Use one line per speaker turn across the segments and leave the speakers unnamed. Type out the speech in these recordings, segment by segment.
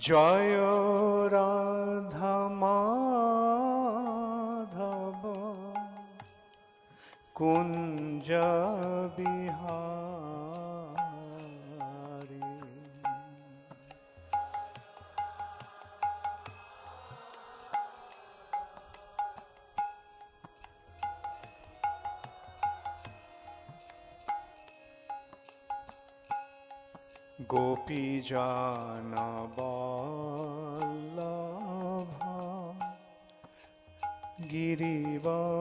জয় রাধা মাধব কুঞ্জ বিহারী। গোপীজন বল্লভ গিরিবরধারী।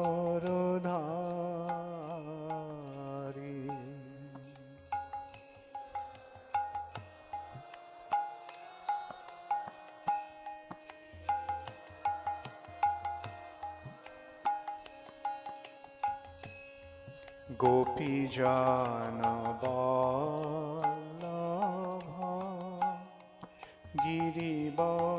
গোপীজন বল্লভ গিরিবরধারী।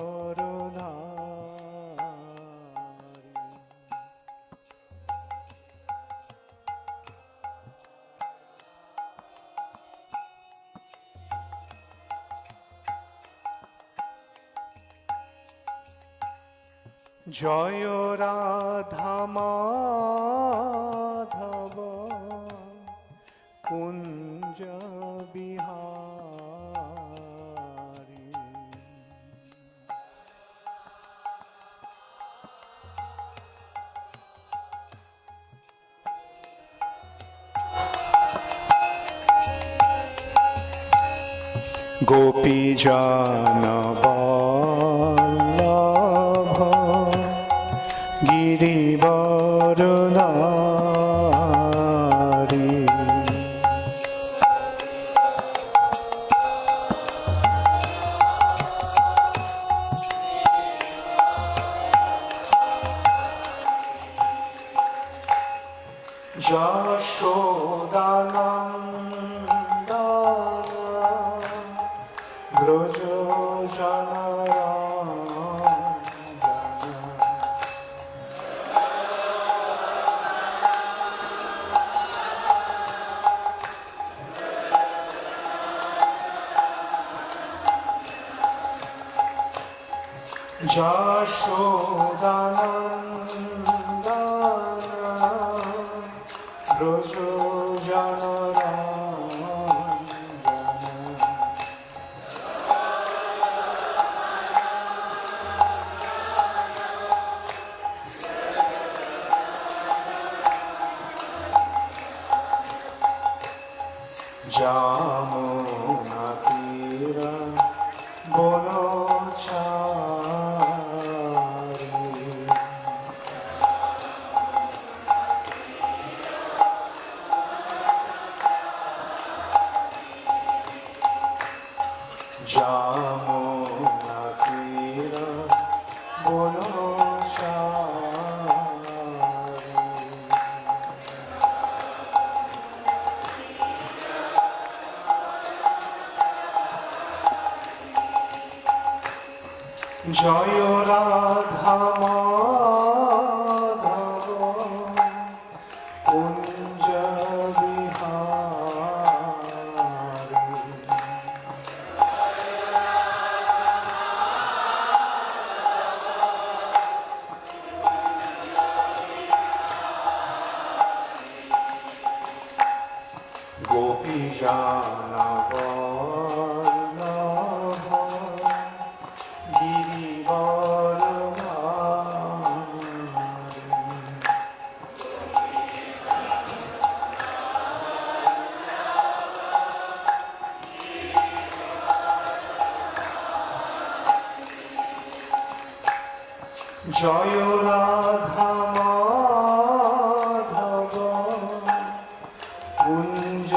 জয় রাধা মাধব কুঞ্জ বিহারী। গোপীজন বল্লভ গিরিবরধারী। যশোদানন্দন ব্রজ যমুনা তীর বনচারী। যমুনা তীর বনচারী। জয় রাধা মাধব কুঞ্জ বিহারী। গোপীজন বল্লভ জয় রাধা মাধব কুঞ্জ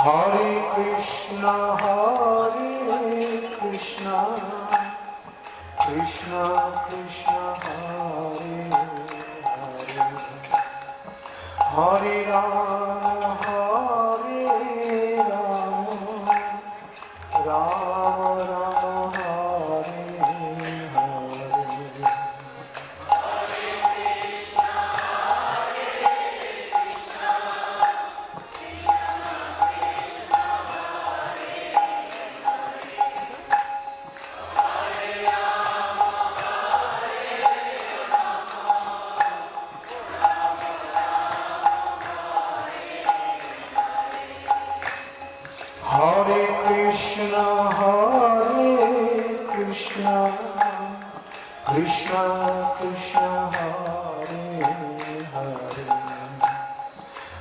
হরে Krishna Krishna Krishna Hare Hare Ram Ram Ram Hare Krishna, Krishna Krishna, Hare Hare,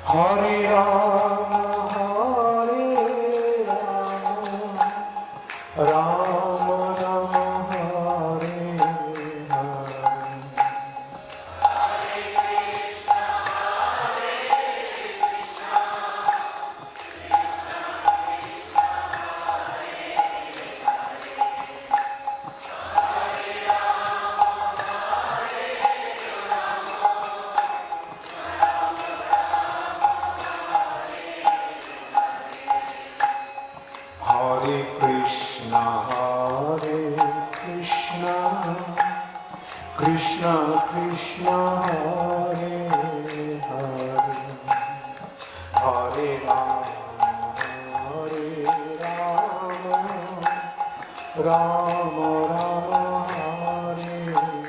Hare Rama, Rama Rama, Hare Hare. Hare Krishna, Krishna Krishna, Hare Hare, Hare Rama, Rama Rama, Hare Hare.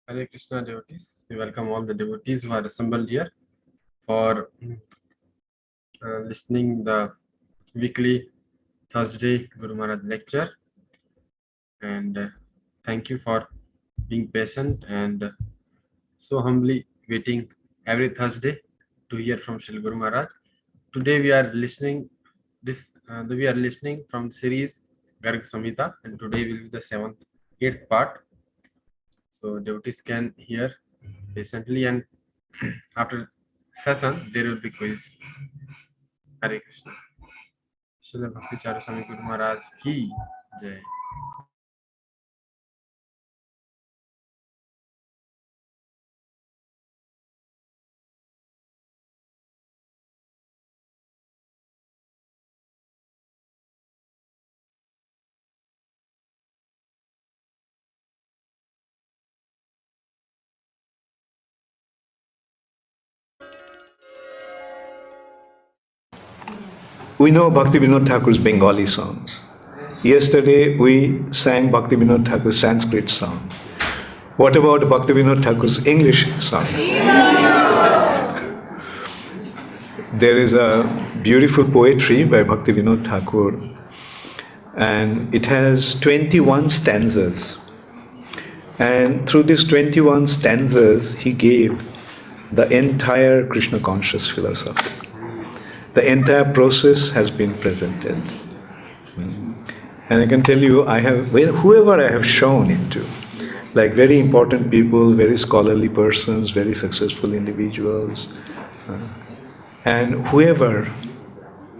Hare Krishna devotees. We welcome all the devotees who are assembled here for listening the weekly Thursday Guru Maharaj lecture. And thank you for being patient and so humbly waiting every Thursday to hear from Srila Guru Maharaj. Today we are listening from series Garga Samhita, and today will be the 8th part. So devotees can hear patiently, and after session there will be quiz. Hare Krishna. Srila Bhakti Charu Swami Guru Maharaj ki jai.
We know Bhakti Vinod Thakur's Bengali songs. Yesterday we sang Bhakti Vinod Thakur's Sanskrit song. What about Bhakti Vinod Thakur's English song? There is a beautiful poetry by Bhakti Vinod Thakur, and it has 21 stanzas. And through these 21 stanzas, he gave the entire Krishna conscious philosophy. The entire process has been presented. And I can tell you, whoever I have shown it to, like very important people, very scholarly persons, very successful individuals, and whoever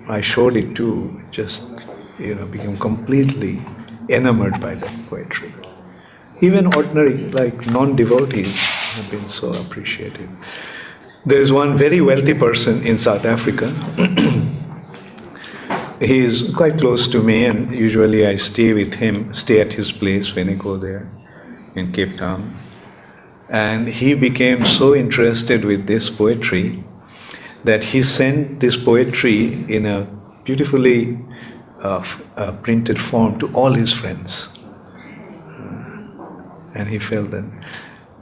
I showed it to just, became completely enamored by that poetry. Even ordinary, like non-devotees, have been so appreciative. There is one very wealthy person in South Africa. He is quite close to me, and usually I stay at his place when I go there in Cape Town. And he became so interested with this poetry that he sent this poetry in a beautifully printed form to all his friends. And he felt that.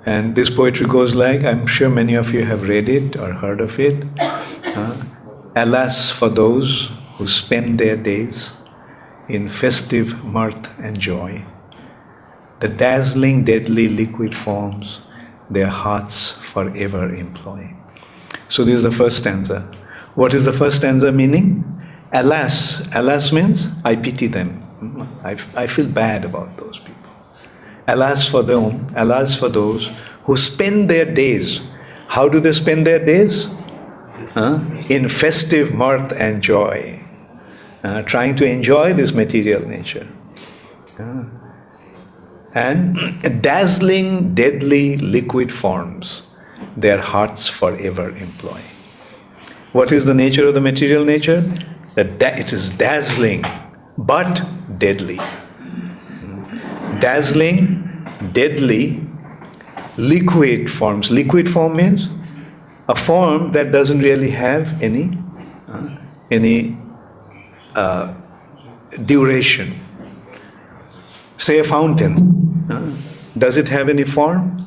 And this poetry goes like, I'm sure many of you have read it or heard of it. Alas for those who spend their days in festive mirth and joy. The dazzling, deadly liquid forms their hearts forever employ. So this is the first stanza. What is the first stanza meaning? Alas. Alas means I pity them. I feel bad about those people. Alas for them, alas for those who spend their days. How do they spend their days? In festive mirth and joy. Trying to enjoy this material nature. and dazzling, deadly liquid forms their hearts forever employ. What is the nature of the material nature? That it is dazzling, but deadly. Dazzling, deadly, liquid forms. Liquid form means a form that doesn't really have any duration. Say a fountain. Does it have any form?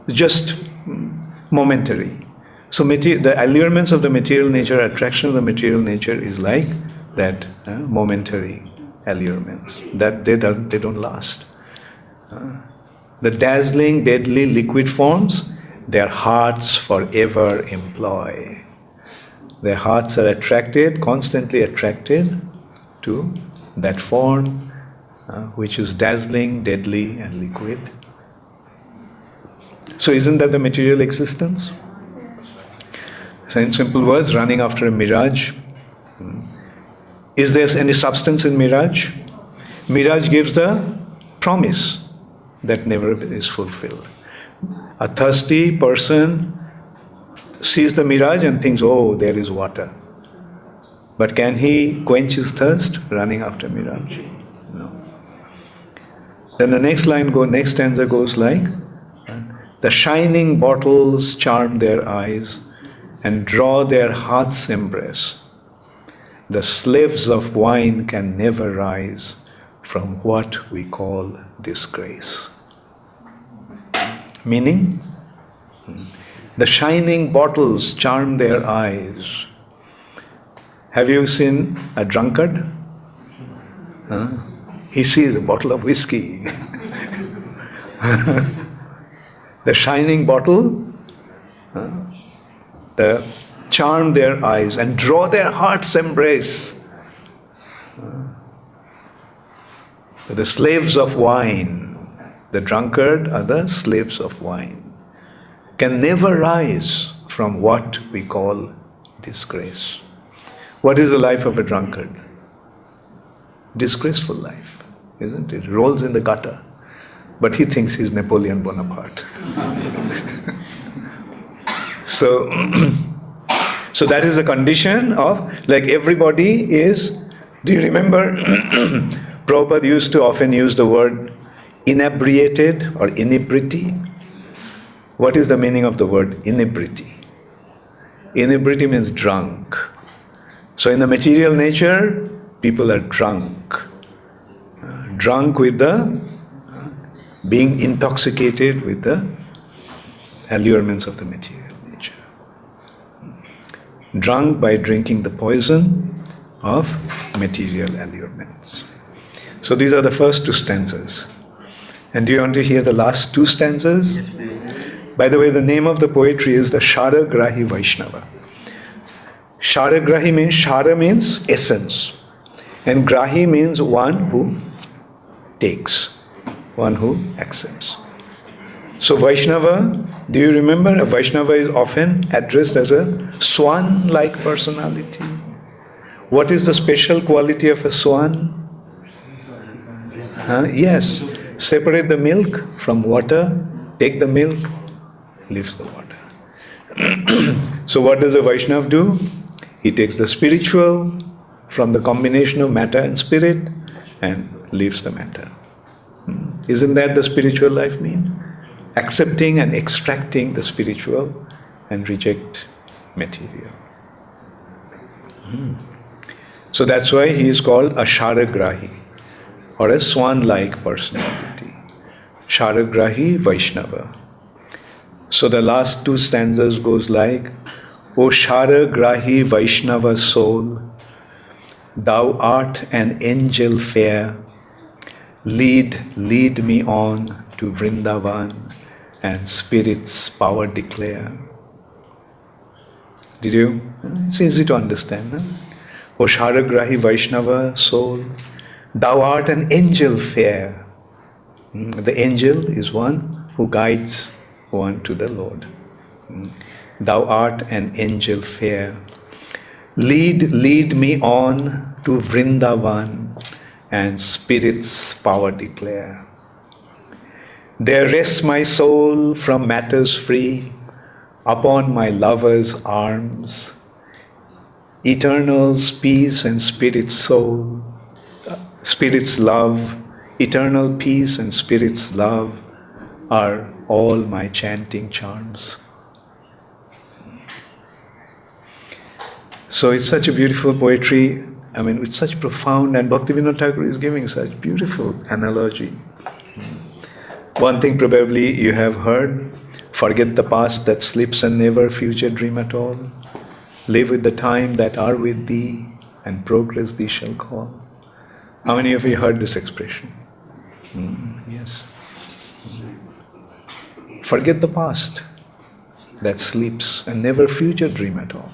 Just momentary. So the allurements of the material nature, attraction of the material nature is like that momentary allurements. That they don't last. The dazzling, deadly liquid forms, their hearts forever employ. Their hearts are attracted, constantly attracted to that form which is dazzling, deadly, and liquid. So isn't that the material existence? So in simple words, running after a mirage. Is there any substance in mirage? Mirage gives the promise that never is fulfilled. A thirsty person sees the mirage and thinks, oh, there is water. But can he quench his thirst running after mirage? No. Then the next stanza goes like, the shining bottles charm their eyes and draw their heart's embrace. The slaves of wine can never rise from what we call disgrace. Meaning, the shining bottles charm their eyes. Have you seen a drunkard? He sees a bottle of whiskey. The shining bottle, charm their eyes and draw their heart's embrace. The slaves of wine, the drunkard are the slaves of wine, can never rise from what we call disgrace. What is the life of a drunkard? Disgraceful life, isn't it? Rolls in the gutter. But he thinks he's Napoleon Bonaparte. So that is the condition of, like everybody is, do you remember Prabhupada used to often use the word inebriated or inebriety? What is the meaning of the word inebriety? Inebriety means drunk. So in the material nature, people are drunk. Drunk with the being intoxicated with the allurements of the material nature. Drunk by drinking the poison of material allurements. So these are the first two stanzas. And do you want to hear the last two stanzas? By the way, the name of the poetry is the Sharagrahi Vaishnava. Sharagrahi means, Shara means essence. And Grahi means one who takes, one who accepts. So Vaishnava, do you remember? A Vaishnava is often addressed as a swan-like personality. What is the special quality of a swan? Yes, separate the milk from water, take the milk, leaves the water. So what does a Vaishnava do? He takes the spiritual from the combination of matter and spirit and leaves the matter. Isn't that the spiritual life mean? Accepting and extracting the spiritual and reject material. So that's why he is called a Sharagrahi, or a swan-like personality. Sharagrahi Vaishnava. So the last two stanzas goes like, O Sharagrahi Vaishnava soul, thou art an angel fair, lead me on to Vrindavan and spirit's power declare. Did you? It's easy to understand. Huh? O Sharagrahi Vaishnava soul, thou art an angel fair. The angel is one who guides one to the Lord. Thou art an angel fair. Lead me on to Vrindavan and spirit's power declare. There rests my soul from matters free upon my lover's arms. Eternal's peace and spirit's soul, spirit's love, eternal peace and spirit's love are all my chanting charms. So it's such a beautiful poetry. I mean, it's such profound, and Bhaktivinoda Thakur is giving such beautiful analogy. One thing probably you have heard, forget the past that slips and never future dream at all. Live with the time that are with thee, and progress thee shall call. How many of you heard this expression? Yes. Forget the past that sleeps and never future dream at all.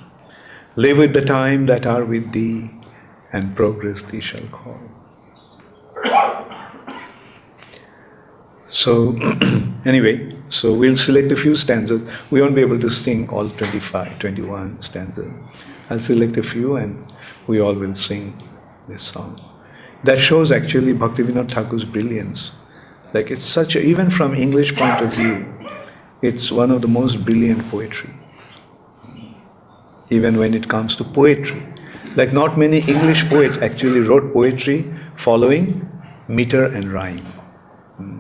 Live with the time that are with thee, and progress thee shall call. So, anyway, so we'll select a few stanzas. We won't be able to sing all 25, 21 stanzas. I'll select a few and we all will sing this song. That shows actually Bhaktivinoda Thakur's brilliance. Like it's such a, even from English point of view, it's one of the most brilliant poetry. Even when it comes to poetry. Like not many English poets actually wrote poetry following meter and rhyme.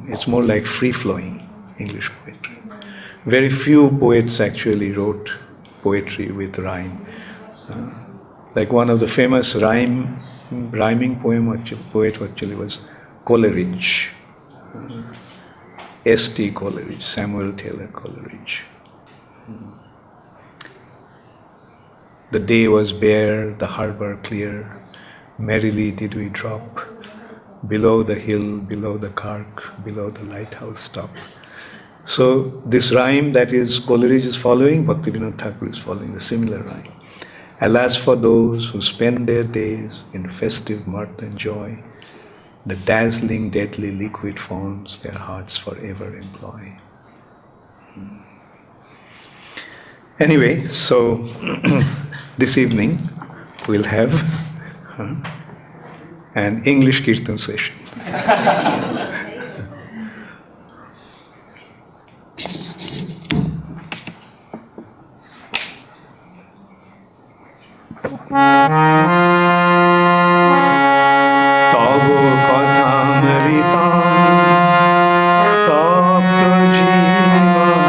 It's more like free-flowing English poetry. Very few poets actually wrote poetry with rhyme. Like one of the famous rhyming poet actually was Coleridge. S.T. Coleridge, Samuel Taylor Coleridge. The day was bare, the harbour clear, merrily did we drop, below the hill, below the kirk, below the lighthouse top. So this rhyme that is Coleridge is following, Bhaktivinoda Thakur is following the similar rhyme. Alas for those who spend their days in festive mirth and joy, the dazzling deadly liquid forms their hearts forever employ. Anyway, so this evening we'll have an English Kirtan session. Tabo kathamrita tapta jivan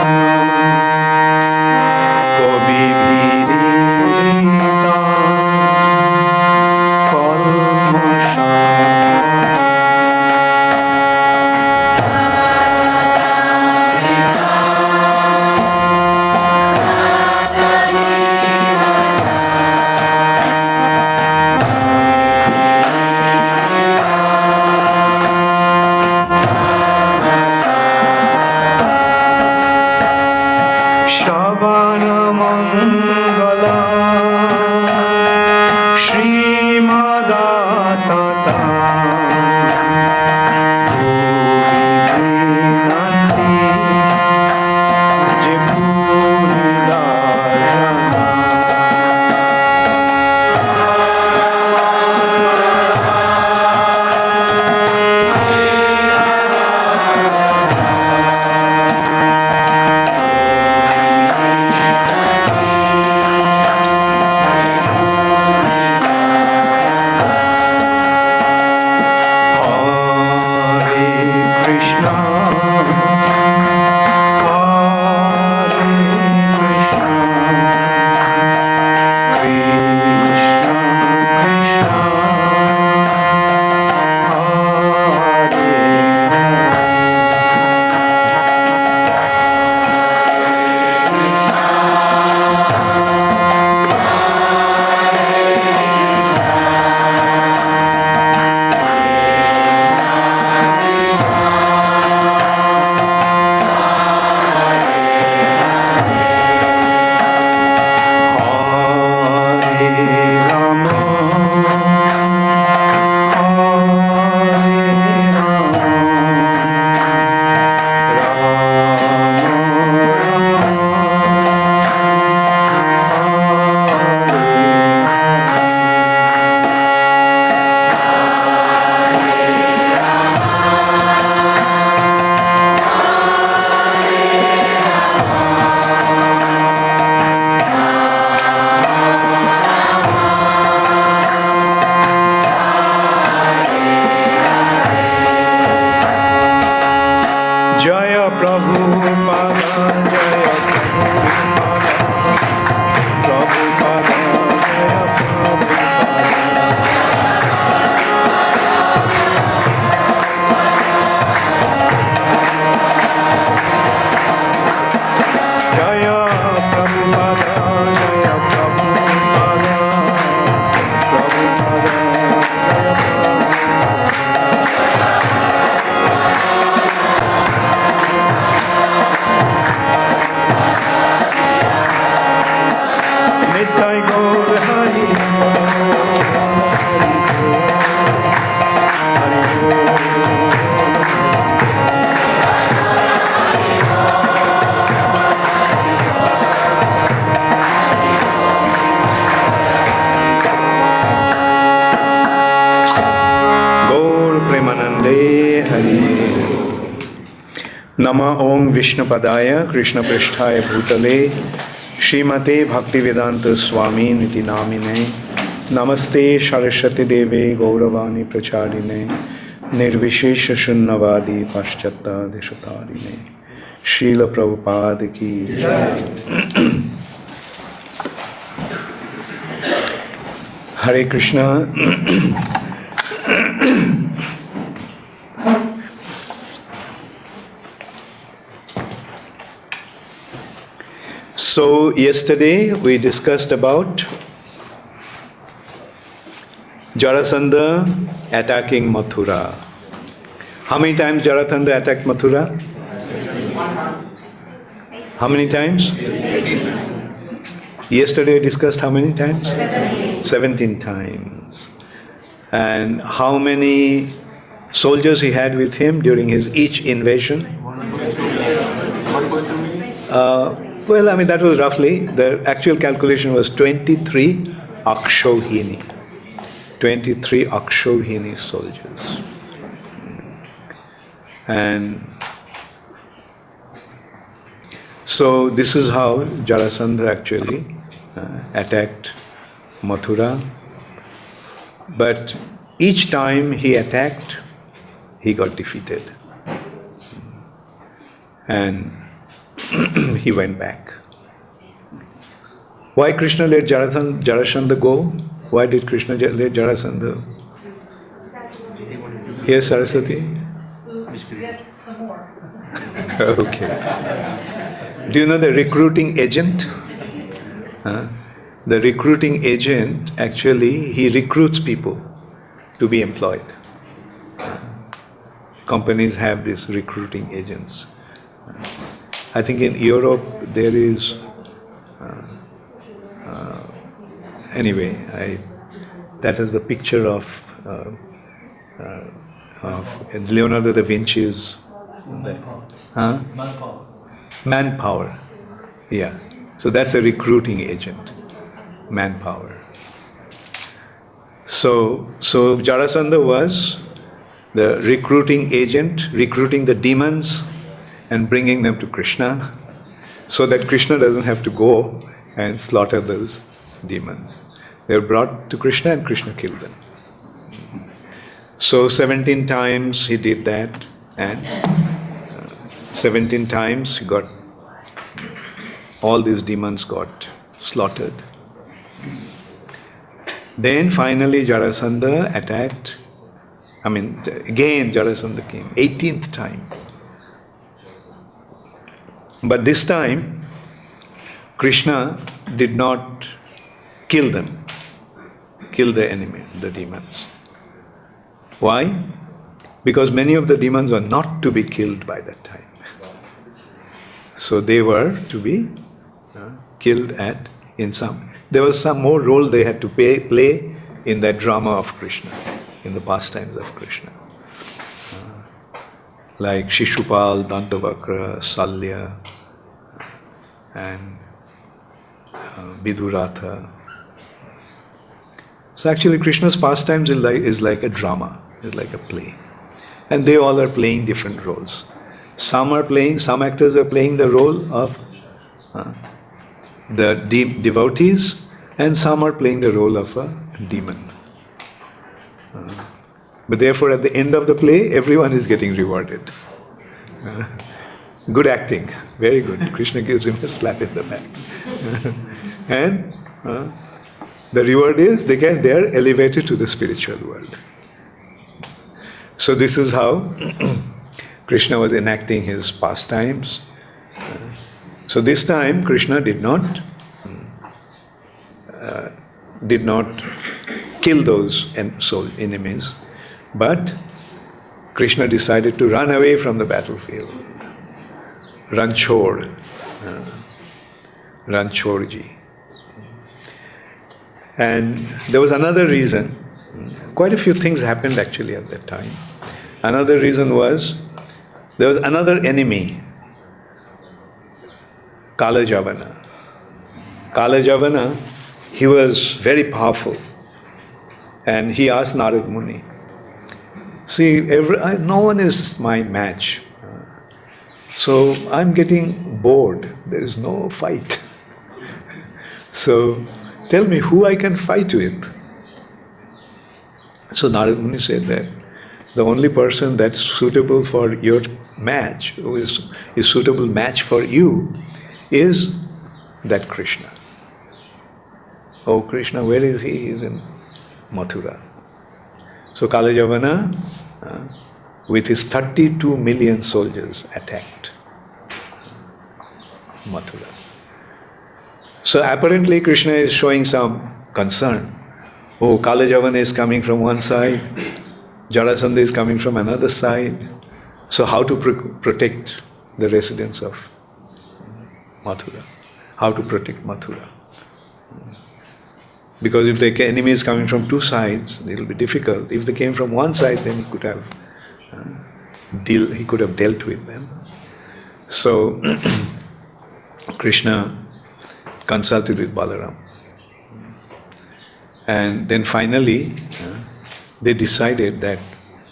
kobi bhiririta kalmasha Nama Om Vishnupadaya Krishna Pristhaya Bhutale Srimate Bhaktivedanta Swami Niti Namine Namaste Saraswati Deve Gauravani Pracharine Nirvishesha Shunnavadi Paschatta Deshatarine Srila Prabhupada ki Jai. Hare Krishna. So yesterday we discussed about Jarasandha attacking Mathura. How many times Jarasandha attacked Mathura? How many times? Yesterday we discussed how many times? 17 times. And how many soldiers he had with him during his each invasion? Well, I mean, that was roughly, the actual calculation was 23 Akshohini. 23 Akshohini soldiers. And so this is how Jarasandha actually attacked Mathura. But each time he attacked, he got defeated. And he went back. Why Krishna let Jarasandha go? Why did Krishna let Jarasandha? Yes, Saraswati?
To get some more.
Okay. Do you know the recruiting agent? The recruiting agent, actually, he recruits people to be employed. Companies have these recruiting agents. I think in Europe there is, anyway, that is the picture of Leonardo da Vinci's manpower. Yeah. So that's a recruiting agent, manpower. So Jarasandha was the recruiting agent, recruiting the demons and bringing them to Krishna, so that Krishna doesn't have to go and slaughter those demons. They were brought to Krishna and Krishna killed them. So 17 times he did that, and 17 times he got, all these demons got slaughtered. Then finally Jarasandha attacked, again Jarasandha came, 18th time. But this time, Krishna did not kill them, kill the enemy, the demons. Why? Because many of the demons were not to be killed by that time. So they were to be killed there was some more role they had to play in that drama of Krishna, in the pastimes of Krishna. Like Shishupal, Dantavakra, Salya, and Viduratha. So actually Krishna's pastimes is like a drama, is like a play. And they all are playing different roles. Some actors are playing the role of the devotees, and some are playing the role of a demon. But therefore at the end of the play, everyone is getting rewarded. Good acting, very good. Krishna gives him a slap in the back. And the reward is they are elevated to the spiritual world. So this is how Krishna was enacting his pastimes. So this time Krishna did not kill those enemies, but Krishna decided to run away from the battlefield. Ranchorji. And there was another reason. Quite a few things happened actually at that time. Another reason was there was another enemy, Kala Javana. Kala Javana, he was very powerful. And he asked Narad Muni, see, no one is my match. So I'm getting bored. There is no fight. So tell me who I can fight with. So Narad Muni said that the only person that's suitable for your match, who is suitable match for you, is that Krishna. Oh, Krishna, where is he? He is in Mathura. So Kalajavana, with his 32 million soldiers, attacked Mathura. So apparently Krishna is showing some concern. Oh, Kalajavana is coming from one side, Jarasandha is coming from another side. So how to protect the residents of Mathura? How to protect Mathura? Because if the enemy is coming from two sides, it will be difficult. If they came from one side, then he could have dealt with them. So Krishna consulted with Balaram. And then finally, they decided that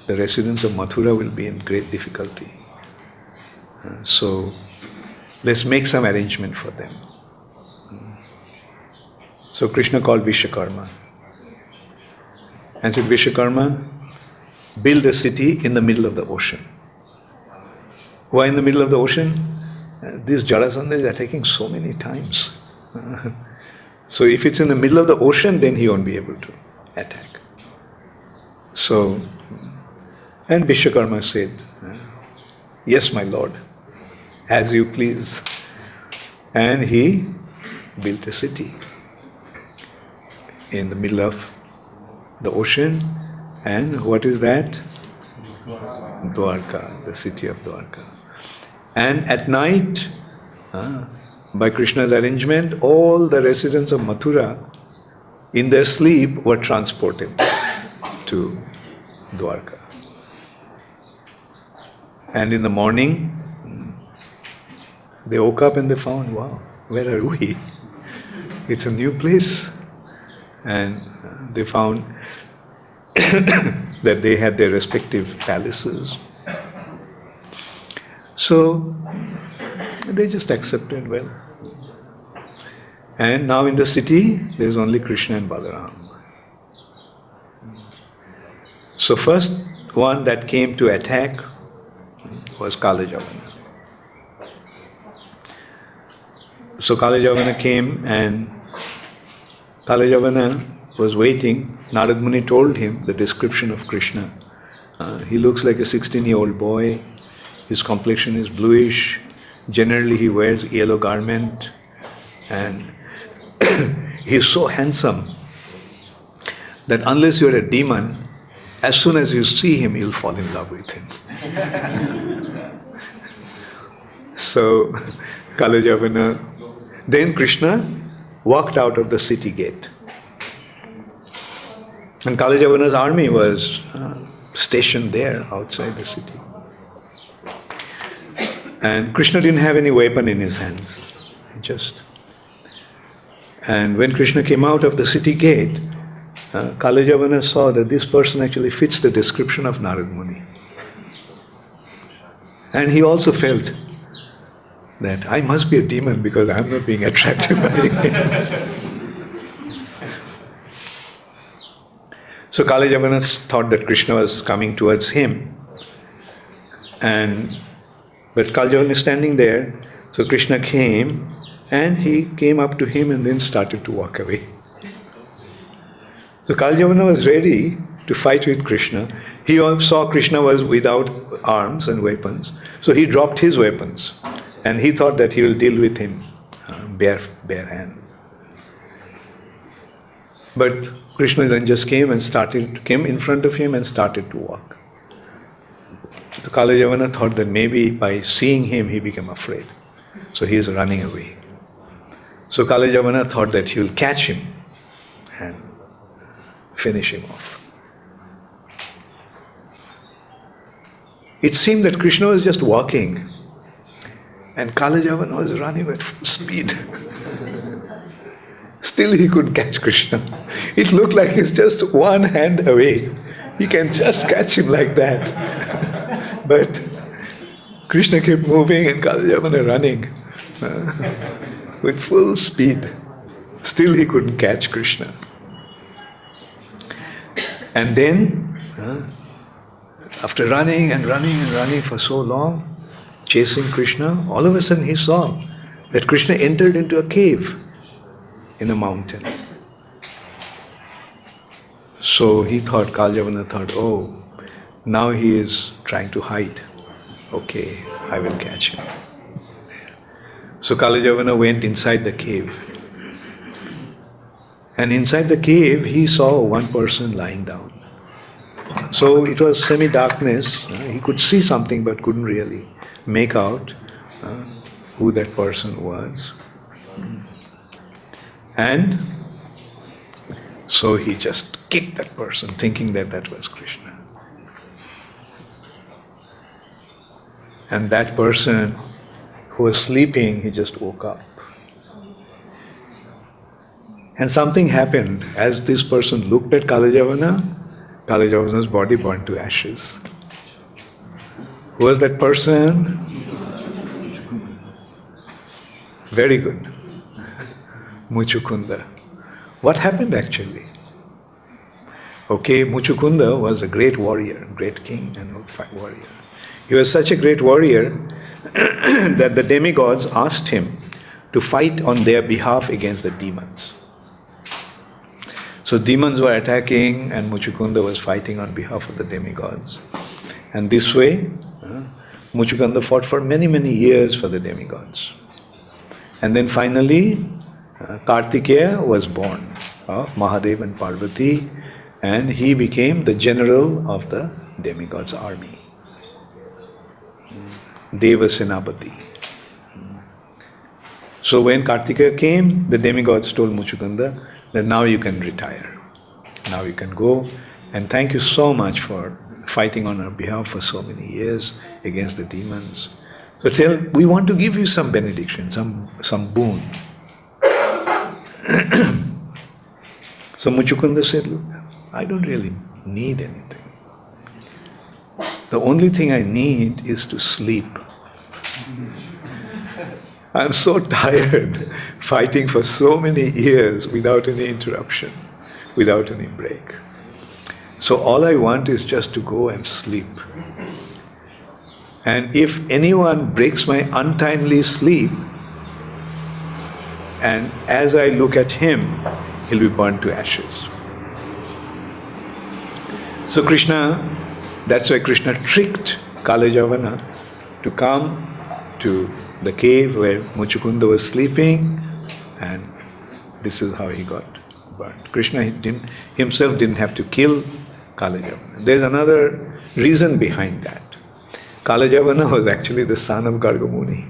the residents of Mathura will be in great difficulty. So let's make some arrangement for them. So Krishna called Vishwakarma and said, Vishwakarma, build a city in the middle of the ocean. Why in the middle of the ocean? These Jarasandhas are attacking so many times. So if it's in the middle of the ocean, then he won't be able to attack. So, and Vishwakarma said, yes, my lord, as you please. And he built a city in the middle of the ocean. And what is that? Dwarka, the city of Dwarka. And at night, by Krishna's arrangement, all the residents of Mathura, in their sleep, were transported to Dwarka. And in the morning, they woke up and they found, wow, where are we? It's a new place. And they found that they had their respective palaces. So they just accepted well. And now in the city, there's only Krishna and Balaram. So first one that came to attack was Kalajavana. So Kalajavana came, and Kalajavana was waiting. Narad Muni told him the description of Krishna. He looks like a 16-year-old boy. His complexion is bluish. Generally he wears yellow garment. And he is so handsome that unless you are a demon, as soon as you see him, you'll fall in love with him. So Kalajavana, then Krishna walked out of the city gate. And Kalajavana's army was stationed there outside the city. And Krishna didn't have any weapon in his hands. And when Krishna came out of the city gate, Kalajavana saw that this person actually fits the description of Narad Muni. And he also felt that I must be a demon because I'm not being attracted by him. So Kalajavana thought that Krishna was coming towards him. But Kalajavana is standing there, so Krishna came and he came up to him and then started to walk away. So Kalajavana was ready to fight with Krishna. He saw Krishna was without arms and weapons, so he dropped his weapons and he thought that he will deal with him bare hand. But Krishna then just came in front of him and started to walk. So Kalajavana thought that maybe by seeing him he became afraid. So he is running away. So Kalajavana thought that he will catch him and finish him off. It seemed that Krishna was just walking and Kalajavana was running at full speed. Still he could catch Krishna. It looked like he's just one hand away. He can just catch him like that. But Krishna kept moving and Kalyavana running with full speed. Still he couldn't catch Krishna. And then, after running and running and running for so long, chasing Krishna, all of a sudden he saw that Krishna entered into a cave in a mountain. So he thought, Kalyavana thought, oh, now he is trying to hide. Okay, I will catch him. So Kalyavana went inside the cave. And inside the cave, he saw one person lying down. So it was semi-darkness. He could see something but couldn't really make out who that person was. And so he just kicked that person, thinking that that was Krishna. And that person who was sleeping, he just woke up. And something happened. As this person looked at Kalyavana, Kalyavana's body burned to ashes. Who was that person? Very good. Muchukunda. What happened actually? Okay, Muchukunda was a great warrior, great king and warrior. He was such a great warrior that the demigods asked him to fight on their behalf against the demons. So demons were attacking and Muchukunda was fighting on behalf of the demigods. And this way, Muchukunda fought for many, many years for the demigods. And then finally, Kartikeya was born of Mahadev and Parvati, and he became the general of the demigods' army. Deva Senapati. So when Kartikeya came, the demigods told Muchukunda that now you can retire. Now you can go, and thank you so much for fighting on our behalf for so many years against the demons. So we want to give you some benediction, some boon. So Muchukunda said, look, I don't really need anything. The only thing I need is to sleep. I'm so tired fighting for so many years without any interruption, without any break. So all I want is just to go and sleep. And if anyone breaks my untimely sleep, and as I look at him, he'll be burned to ashes. So that's why Krishna tricked Kalyavana to come to the cave where Muchukunda was sleeping, and this is how he got burnt. Krishna himself didn't have to kill Kalyavana. There's another reason behind that. Kalyavana was actually the son of Garga Muni.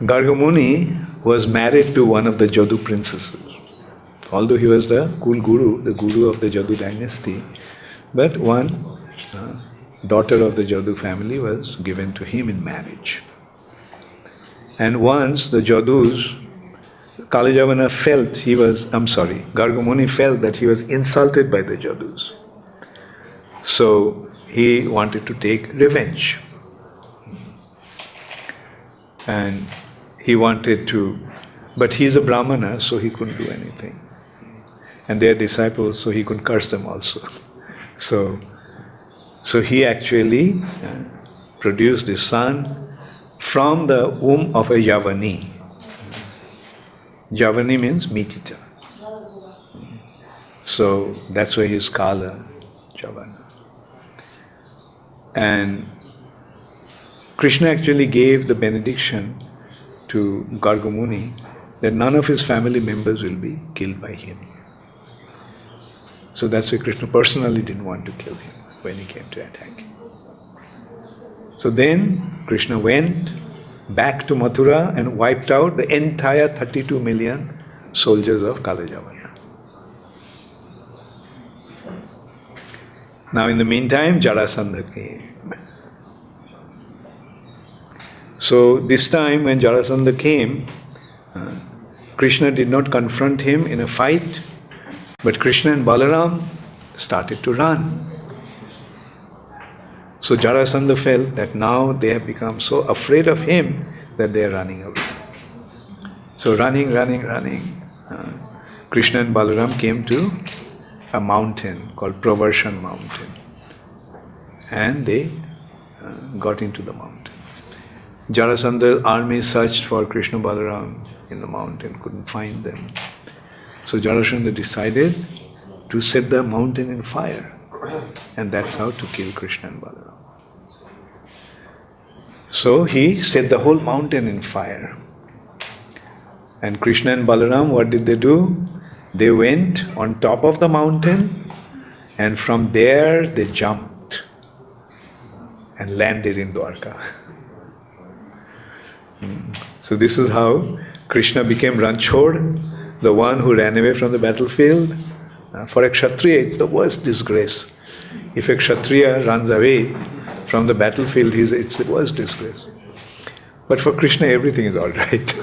Garga Muni was married to one of the Jadu princesses. Although he was the cool guru, the guru of the Jadu dynasty, but one daughter of the Jadu family was given to him in marriage. And once the Jadus, Garga Muni felt that he was insulted by the Jadus. So he wanted to take revenge. And he wanted to, but he's a Brahmana, so he couldn't do anything. And they are disciples, so he could curse them also. So he actually produced his son from the womb of a Yavani. Yavani means meat eater. So that's why he's Kala Javana. And Krishna actually gave the benediction to Garga Muni that none of his family members will be killed by him. So that's why Krishna personally didn't want to kill him when he came to attack him. So then Krishna went back to Mathura and wiped out the entire 32 million soldiers of Kalyavana. Now in the meantime, Jarasandha came. So this time when Jarasandha came, Krishna did not confront him in a fight, but Krishna and Balaram started to run. So Jarasandha felt that now they have become so afraid of him that they are running away. So running. Krishna and Balaram came to a mountain called Pravarshan mountain. And they got into the mountain. Jarasandha's army searched for Krishna Balaram in the mountain, couldn't find them. So Jarasandha decided to set the mountain in fire. And that's how to kill Krishna and Balaram. So he set the whole mountain in fire. And Krishna and Balaram, what did they do? They went on top of the mountain, and from there they jumped and landed in Dwarka. So this is how Krishna became Ranchhod, the one who ran away from the battlefield. For a Kshatriya, it's the worst disgrace. If a Kshatriya runs away from the battlefield, it's the worst disgrace. But for Krishna, everything is all right.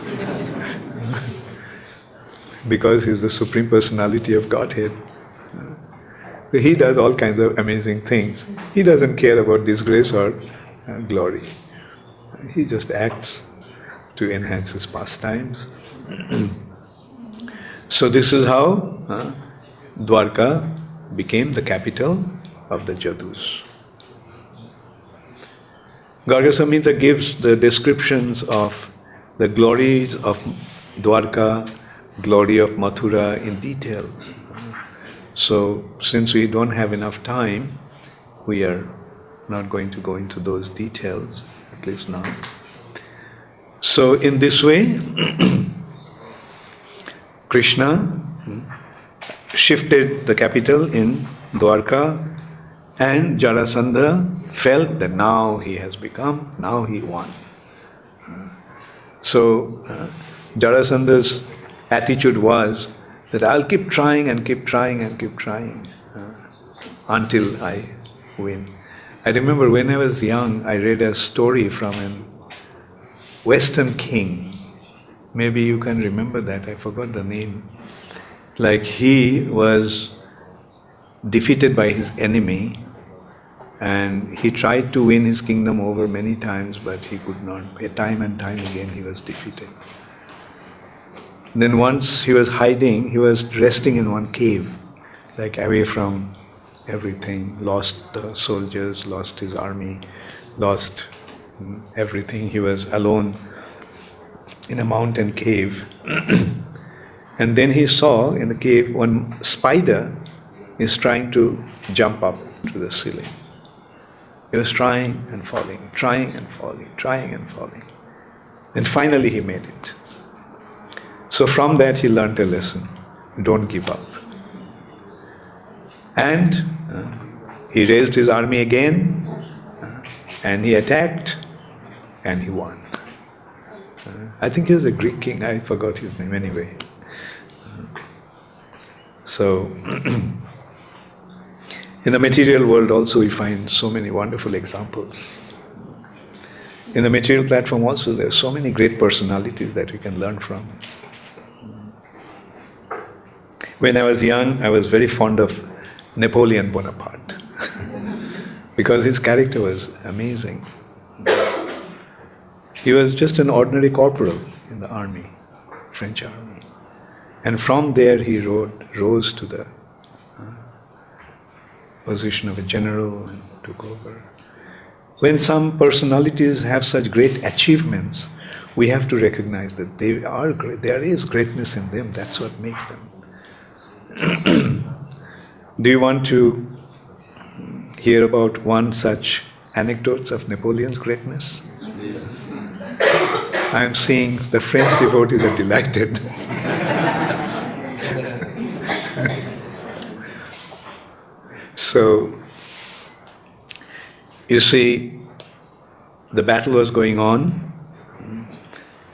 Because he's the Supreme Personality of Godhead. He does all kinds of amazing things. He doesn't care about disgrace or glory. He just acts to enhance his pastimes. So this is how Dwarka became the capital of the Jadus. Garga Samhita gives the descriptions of the glories of Dwarka, glory of Mathura in details. So since we don't have enough time, we are not going to go into those details, at least now. So in this way, Krishna shifted the capital in Dwarka, and Jarasandha felt that now he won. So Jarasandha's attitude was that I'll keep trying until I win. I remember when I was young, I read a story from a Western king. Maybe you can remember that, I forgot the name. Like he was defeated by his enemy, and he tried to win his kingdom over many times, but he could not. Time and time again he was defeated. Then once he was hiding, he was resting in one cave, like away from everything, lost the soldiers, lost his army, lost everything. He was alone in a mountain cave. And then he saw in the cave one spider is trying to jump up to the ceiling. He was trying and falling. And finally he made it. So from that he learned a lesson. Don't give up. And he raised his army again, and he attacked, and he won. I think he was a Greek king, I forgot his name anyway. So, in the material world also we find so many wonderful examples. In the material platform also there are so many great personalities that we can learn from. When I was young, I was very fond of Napoleon Bonaparte because his character was amazing. He was just an ordinary corporal in the army, French army. And from there he rose to the position of a general and took over. When some personalities have such great achievements, we have to recognize that they are great. There is greatness in them. That's what makes them. Do you want to hear about one such anecdotes of Napoleon's greatness? I am seeing the French devotees are delighted. So, you see, the battle was going on,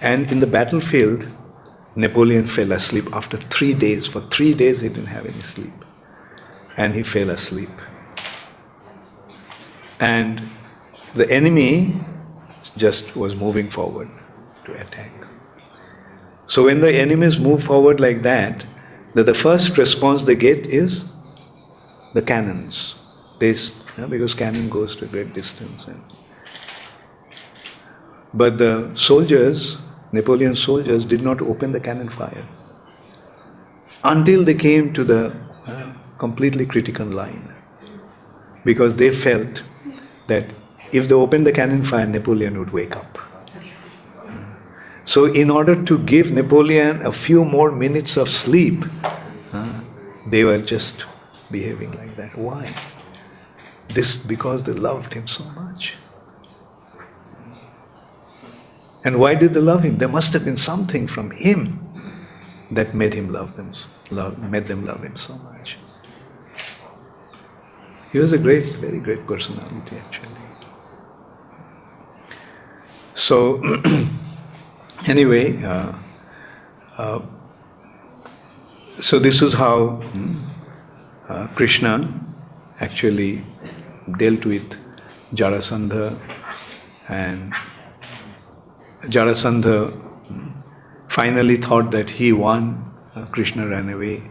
and in the battlefield, Napoleon fell asleep after 3 days. For 3 days he didn't have any sleep. And he fell asleep. And the enemy just was moving forward to attack. So when the enemies move forward like that, the first response they get is the cannons. Because cannon goes to a great distance. But the soldiers, Napoleon's soldiers, did not open the cannon fire until they came to the completely critical line, because they felt that if they opened the cannon fire, Napoleon would wake up. So in order to give Napoleon a few more minutes of sleep, they were just behaving like that. Why? Because they loved him so much. And why did they love him? There must have been something from him that made them love him so much. He was a very great personality, actually. So, anyway, so this is how Krishna actually dealt with Jarasandha, and Jarasandha finally thought that he won. Krishna ran away.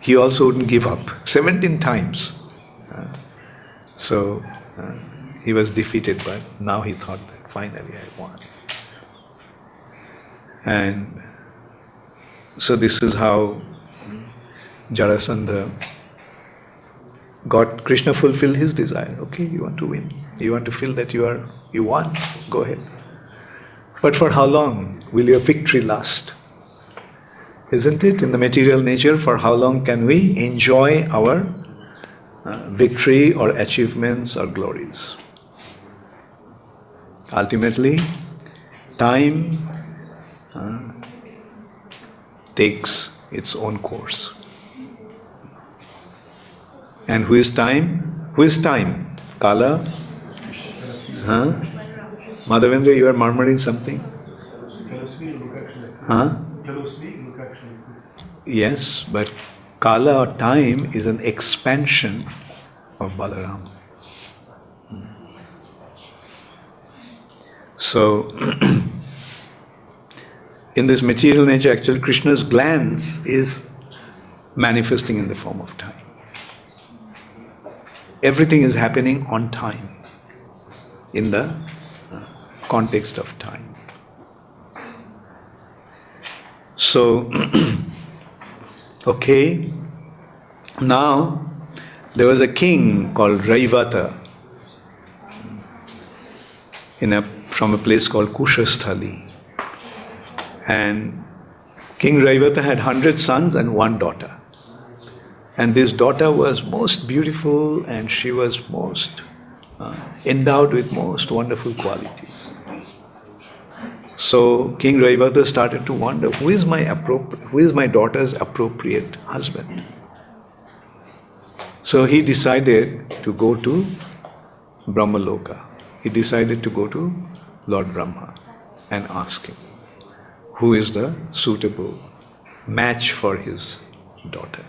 He also wouldn't give up. 17 times. So he was defeated, but now he thought that finally I won. And so this is how Jarasandha got, Krishna fulfilled his desire. Okay, you want to win. You want to feel that you won. Go ahead. But for how long will your victory last? Isn't it? In the material nature, for how long can we enjoy our victory or achievements or glories? Ultimately, time takes its own course. And who is time? Who is time? Kala? Madhavendra, you are murmuring something? Yes, but Kala or time is an expansion of Balaram. So, in this material nature, actually, Krishna's glance is manifesting in the form of time. Everything is happening on time, in the context of time. So, okay, now there was a king called Raivata from a place called Kushasthali. And King Raivata had 100 sons and 1 daughter. And this daughter was most beautiful, and she was most endowed with most wonderful qualities. So King Raivata started to wonder, who is my daughter's appropriate husband? So he decided to go to Brahmaloka. He decided to go to Lord Brahma and ask him, who is the suitable match for his daughter?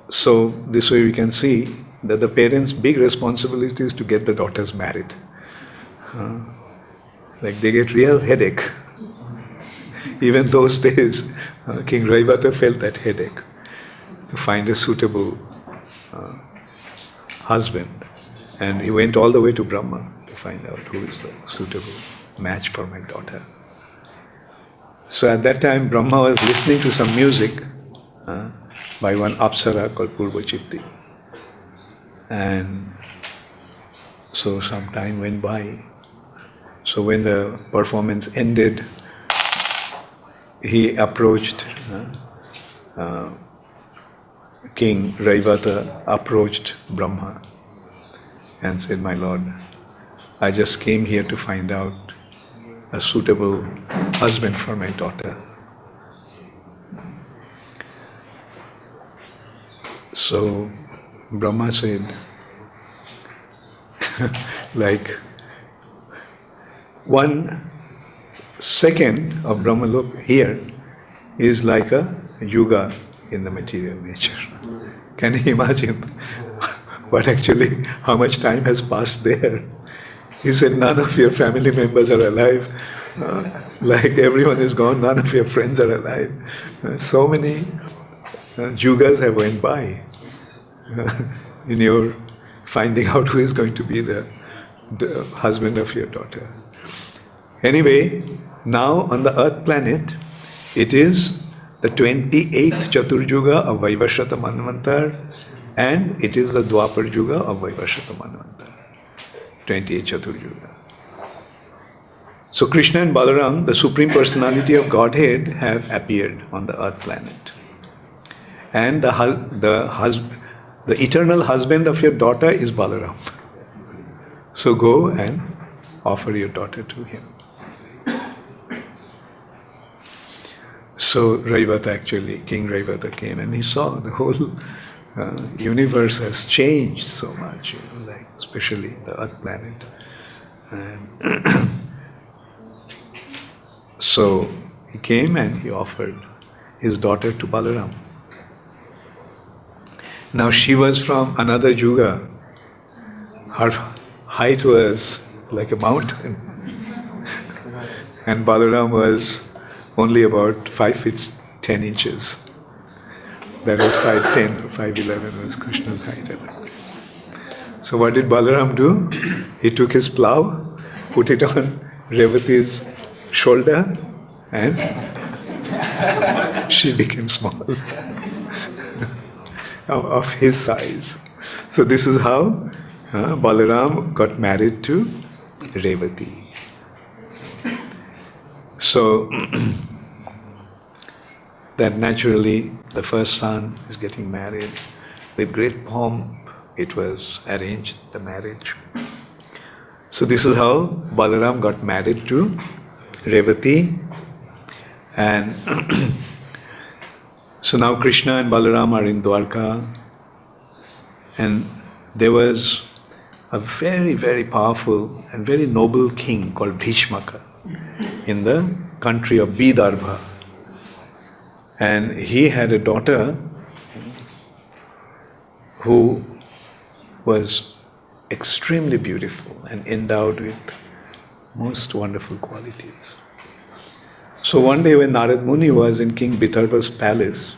So this way we can see that the parents' big responsibility is to get the daughters married. Like they get real headache. Even those days, King Raivata felt that headache to find a suitable husband. And he went all the way to Brahma to find out who is the suitable match for my daughter. So at that time, Brahma was listening to some music by one Apsara called Purvachitti. And so some time went by. So when the performance ended, he approached, King Raivata approached Brahma and said, my lord, I just came here to find out a suitable husband for my daughter. So Brahma said, like 1 second of Brahmalok here is like a yuga in the material nature. Can you imagine how much time has passed there? He said, none of your family members are alive. Like everyone is gone, none of your friends are alive. So many yugas have went by in your finding out who is going to be the husband of your daughter. Anyway, now on the earth planet, it is the 28th Chaturjuga of Vaivashata Manvantar, and it is the Dwapar Yuga of Vaivashata Manvantar. 28th Chaturjuga. So Krishna and Balaram, the Supreme Personality of Godhead, have appeared on the earth planet. And the eternal husband of your daughter is Balaram. So go and offer your daughter to him. So Raivata actually, King Raivata came and he saw the whole universe has changed so much, like especially the earth planet. And so he came and he offered his daughter to Balaram. Now she was from another yuga. Her height was like a mountain. And Balaram was only about 5 feet 10 inches. That was 5'10", 5'11" was Krishna's height. So what did Balaram do? He took his plow, put it on Revati's shoulder, and she became small, of his size. So this is how Balaram got married to Revati. So that naturally the first son is getting married. With great pomp it was arranged, the marriage. So this is how Balaram got married to Revati. And so now Krishna and Balaram are in Dwarka, and there was a very, very powerful and very noble king called Bhishmaka in the country of Vidarbha. And he had a daughter who was extremely beautiful and endowed with most wonderful qualities. So one day when Narad Muni was in King Vidarbha's palace,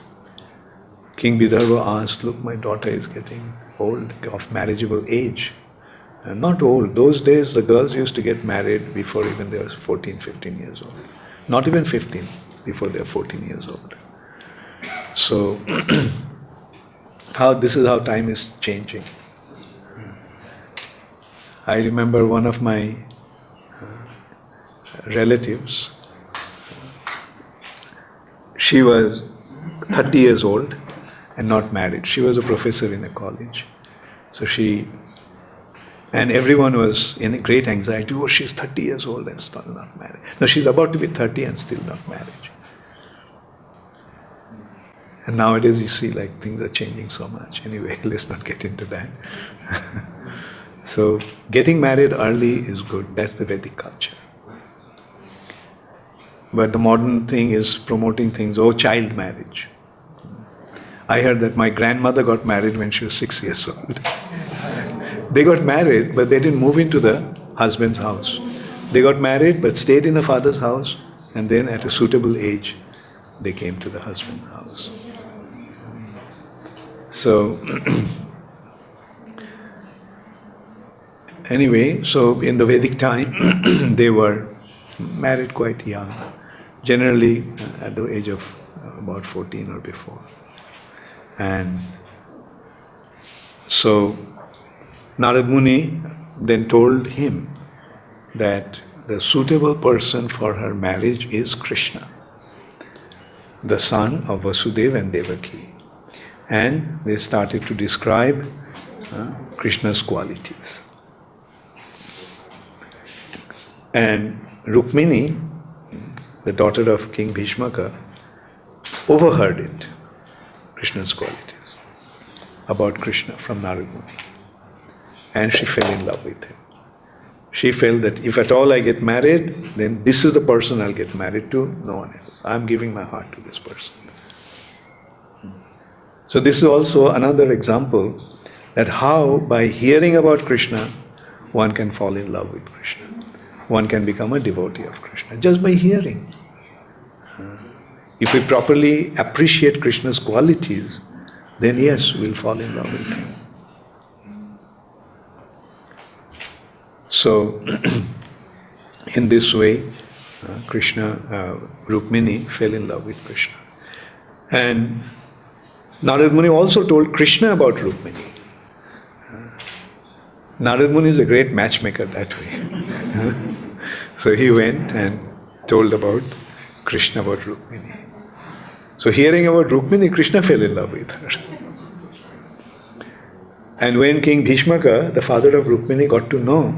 King Vidarbha asked, "Look, my daughter is getting old, of marriageable age." And not old. Those days the girls used to get married before even they were 14, 15 years old. Not even 15, before they were 14 years old. So this is how time is changing. I remember one of my relatives, she was 30 years old and not married. She was a professor in a college. So and everyone was in a great anxiety. Oh, she's 30 years old and still not married. No, she's about to be 30 and still not married. And nowadays you see like things are changing so much. Anyway, let's not get into that. So getting married early is good. That's the Vedic culture. But the modern thing is promoting things, child marriage. I heard that my grandmother got married when she was 6 years old. They got married, but they didn't move into the husband's house. They got married, but stayed in the father's house, and then at a suitable age, they came to the husband's house. So, anyway, so in the Vedic time, they were married quite young, generally at the age of about 14 or before. And so, Narad Muni then told him that the suitable person for her marriage is Krishna, the son of Vasudeva and Devaki. And they started to describe Krishna's qualities. And Rukmini, the daughter of King Bhishmaka, overheard it, Krishna's qualities, about Krishna from Narad Muni. And she fell in love with him. She felt that if at all I get married, then this is the person I'll get married to, no one else. I'm giving my heart to this person. So this is also another example that how by hearing about Krishna, one can fall in love with Krishna. One can become a devotee of Krishna just by hearing. If we properly appreciate Krishna's qualities, then yes, we'll fall in love with him. So, in this way, Rukmini fell in love with Krishna. And Narad Muni also told Krishna about Rukmini. Narad Muni is a great matchmaker that way. So he went and told about Krishna about Rukmini. So hearing about Rukmini, Krishna fell in love with her. And when King Bhishmaka, the father of Rukmini, got to know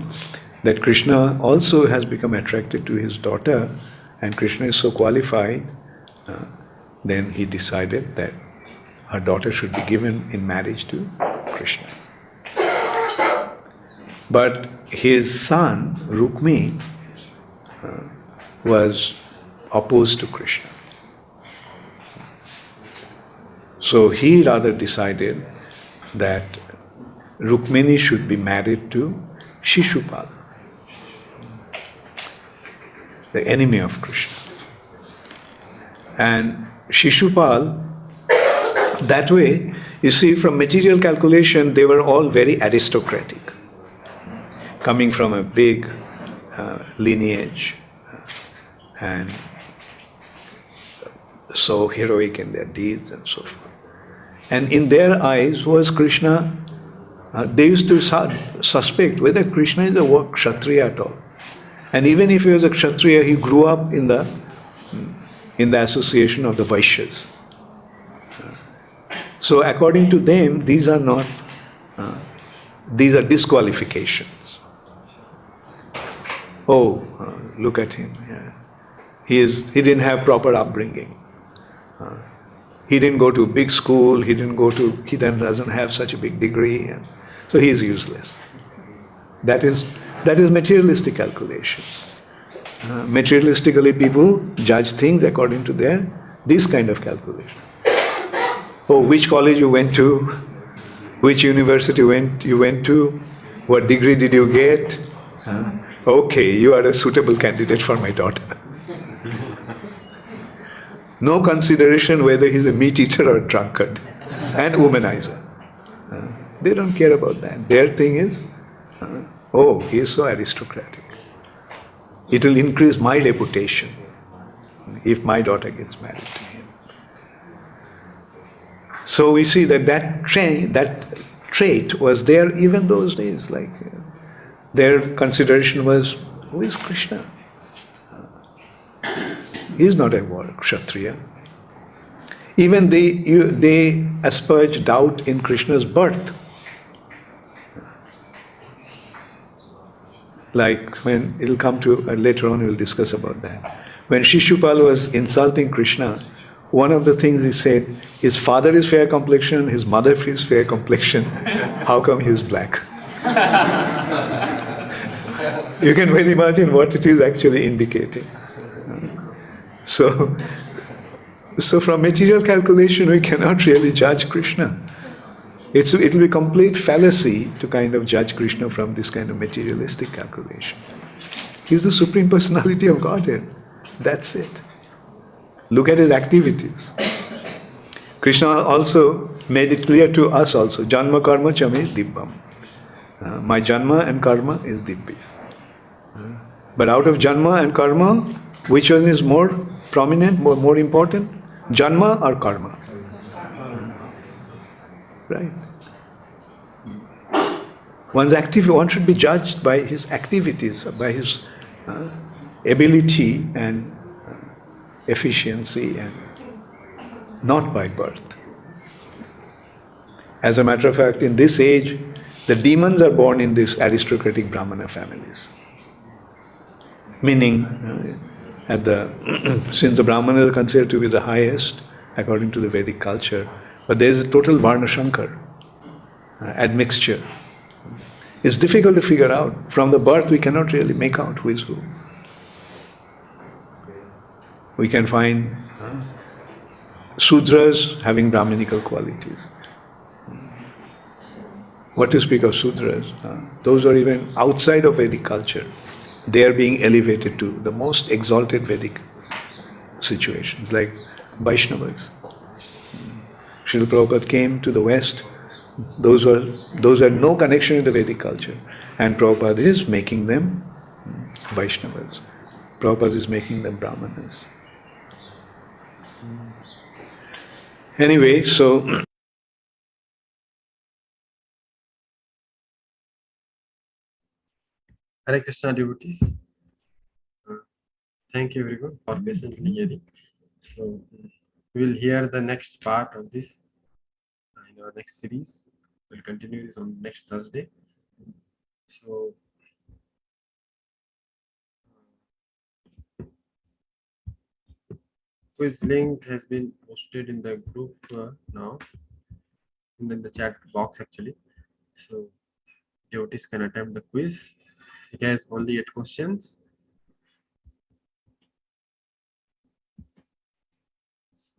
that Krishna also has become attracted to his daughter and Krishna is so qualified, then he decided that her daughter should be given in marriage to Krishna. But his son, Rukmi, was opposed to Krishna. So he rather decided that Rukmini should be married to Shishupal, the enemy of Krishna. And Shishupal, that way, you see, from material calculation, they were all very aristocratic, coming from a big lineage and so heroic in their deeds and so forth. And in their eyes was Krishna, they used to suspect whether Krishna is a Kshatriya at all. And even if he was a Kshatriya, he grew up in the association of the Vaishyas. So according to them, these are not, these are disqualifications. Oh, look at him. Yeah. He didn't have proper upbringing. He didn't go to a big school, he then doesn't have such a big degree, and so he is useless. That is materialistic calculation. Materialistically, people judge things according to this kind of calculation. Oh, which college you went to, which university you went to, what degree did you get? Okay, you are a suitable candidate for my daughter. No consideration whether he's a meat eater or a drunkard and womanizer. They don't care about that. Their thing is, oh, he is so aristocratic. It will increase my reputation if my daughter gets married to him. So we see that trait was there even those days. Like their consideration was, who is Krishna? He is not a Kshatriya. Even they asperge doubt in Krishna's birth. Like when it'll come to, later on we'll discuss about that. When Shishupal was insulting Krishna, one of the things he said, his father is fair complexion, his mother is fair complexion, how come he is black? You can well imagine what it is actually indicating. So from material calculation, we cannot really judge Krishna. It will be complete fallacy to kind of judge Krishna from this kind of materialistic calculation. He's the Supreme Personality of Godhead. That's it. Look at his activities. Krishna also made it clear to us also, Janma karma chame dibbam. My janma and karma is dibbya. But out of janma and karma, which one is more prominent, more important? Janma or karma? Right. One should be judged by his activities, by his ability and efficiency, and not by birth. As a matter of fact, in this age, the demons are born in these aristocratic Brahmana families. Meaning, since the Brahmanas are considered to be the highest, according to the Vedic culture, but there is a total Varna Shankar, admixture. It's difficult to figure out. From the birth, we cannot really make out who is who. We can find Sudras having Brahminical qualities. What to speak of Sudras? Those are even outside of Vedic culture. They are being elevated to the most exalted Vedic situations. Like Vaishnavas. Srila Prabhupada came to the West. Those had no connection with the Vedic culture. And Prabhupada is making them Vaishnavas. Prabhupada is making them Brahmanas. Anyway, so
Hare Krishna devotees. Thank you everyone for patiently hearing. So we will hear the next part of this in our next series. We'll continue this on next Thursday. So quiz link has been posted in the group now, and in the chat box actually. So devotees can attempt the quiz. It has only 8 questions. So,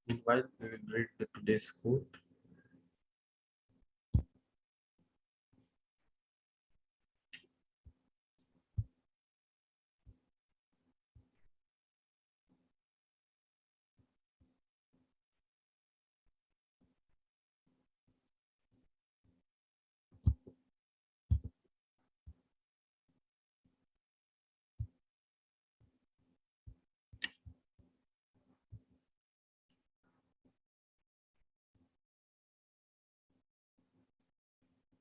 meanwhile, we will read the today's quote.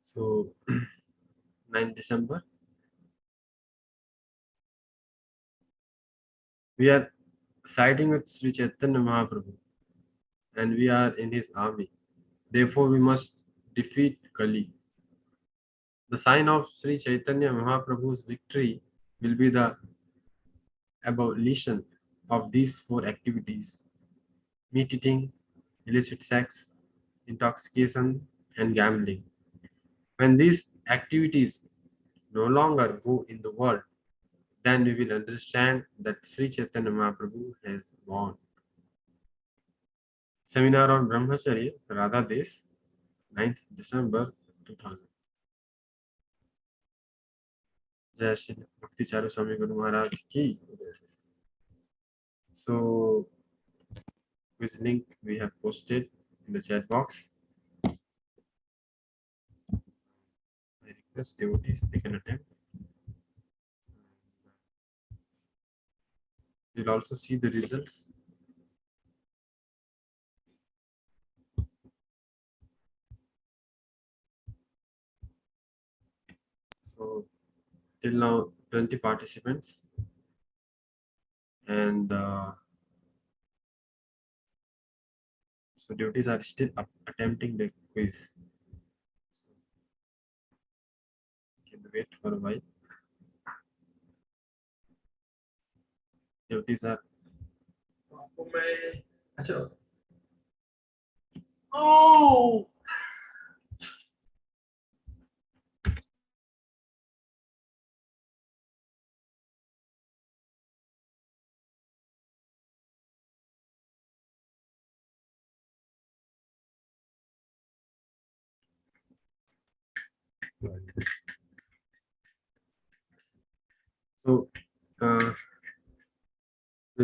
So 9th December. We are siding with Sri Chaitanya Mahaprabhu and we are in his army. Therefore, we must defeat Kali. The sign of Sri Chaitanya Mahaprabhu's victory will be the abolition of these 4 activities: meat eating, illicit sex, intoxication, and gambling. When these activities no longer go in the world, then we will understand that Sri Chaitanya Mahaprabhu has won. Seminar on Brahmacharya, Radha Desh, 9th December 2000. Jai Shri Bhakti Charu Swami Maharaja ki. So, this link we have posted in the chat box. I request devotees they can attempt. You'll also see the results. So, till now 20 participants, and so devotees are still attempting the quiz. So, you can wait for a while. Devotees are. Oh! So,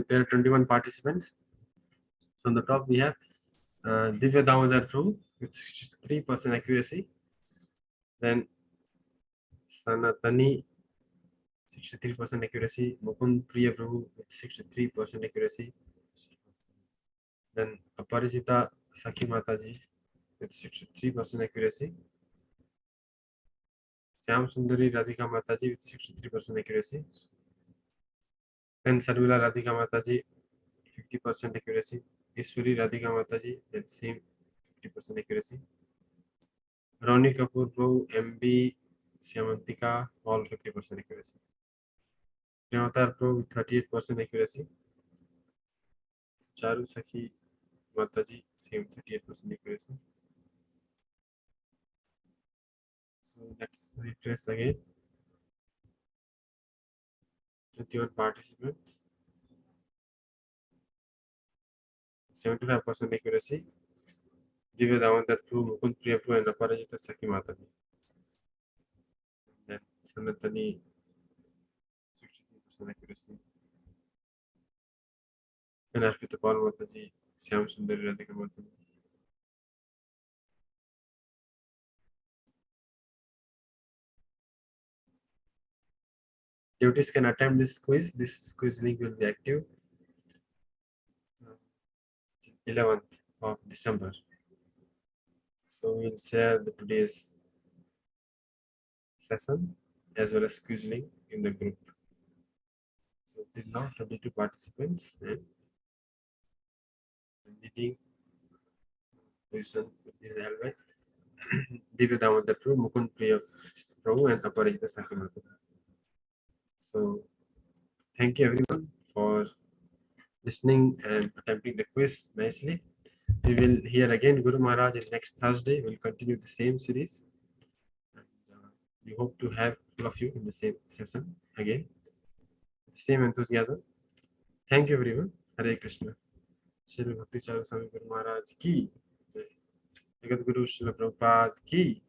there are 21 participants. So on the top we have Divya Damodar Prabhu with 63% accuracy. Then Sanatani, 63% accuracy. Mukund Priya Prabhu with 63% accuracy. Then Aparijita Sakhi Mataji with 63% accuracy. Syam Sundari Radhika Mataji with 63% accuracy. Then Sarvila Radhika Mataji, 50% accuracy. Iswari Radhika Mataji, that same 50% accuracy. Roni Kapoor Prabhu, MB Syamantika, all 50% accuracy. Prematar Prabhu with 38% accuracy. Charu Sakhi Mataji, same 38% accuracy. So let's refresh again. 21 participants, 75% accuracy. Divya Damodar Prabhu, Mukund Priya Prabhu, and Aparajita Sakhi Mataji. Then Sanatani, 63% accuracy. and Arpita Paul Mataji, Syam Sundari Radhika Mataji. Devotees can attempt this quiz. This quiz link will be active 11th of December. So we'll share the today's session as well as quiz link in the group. So till now 22 participants and the meeting position is held by Divya Damodar Prabhu, Mukund Priya Prabhu and Aparajita Sakimata. So thank you everyone for listening and attempting the quiz nicely. We will hear again Guru Maharaj in next Thursday. We'll continue the same series. And, we hope to have all of you in the same session again. Same enthusiasm. Thank you everyone. Hare Krishna. Srila Bhakti Charu Swami Guru Maharaj ki Jai. Jagat Guru Srila Prabhupada ki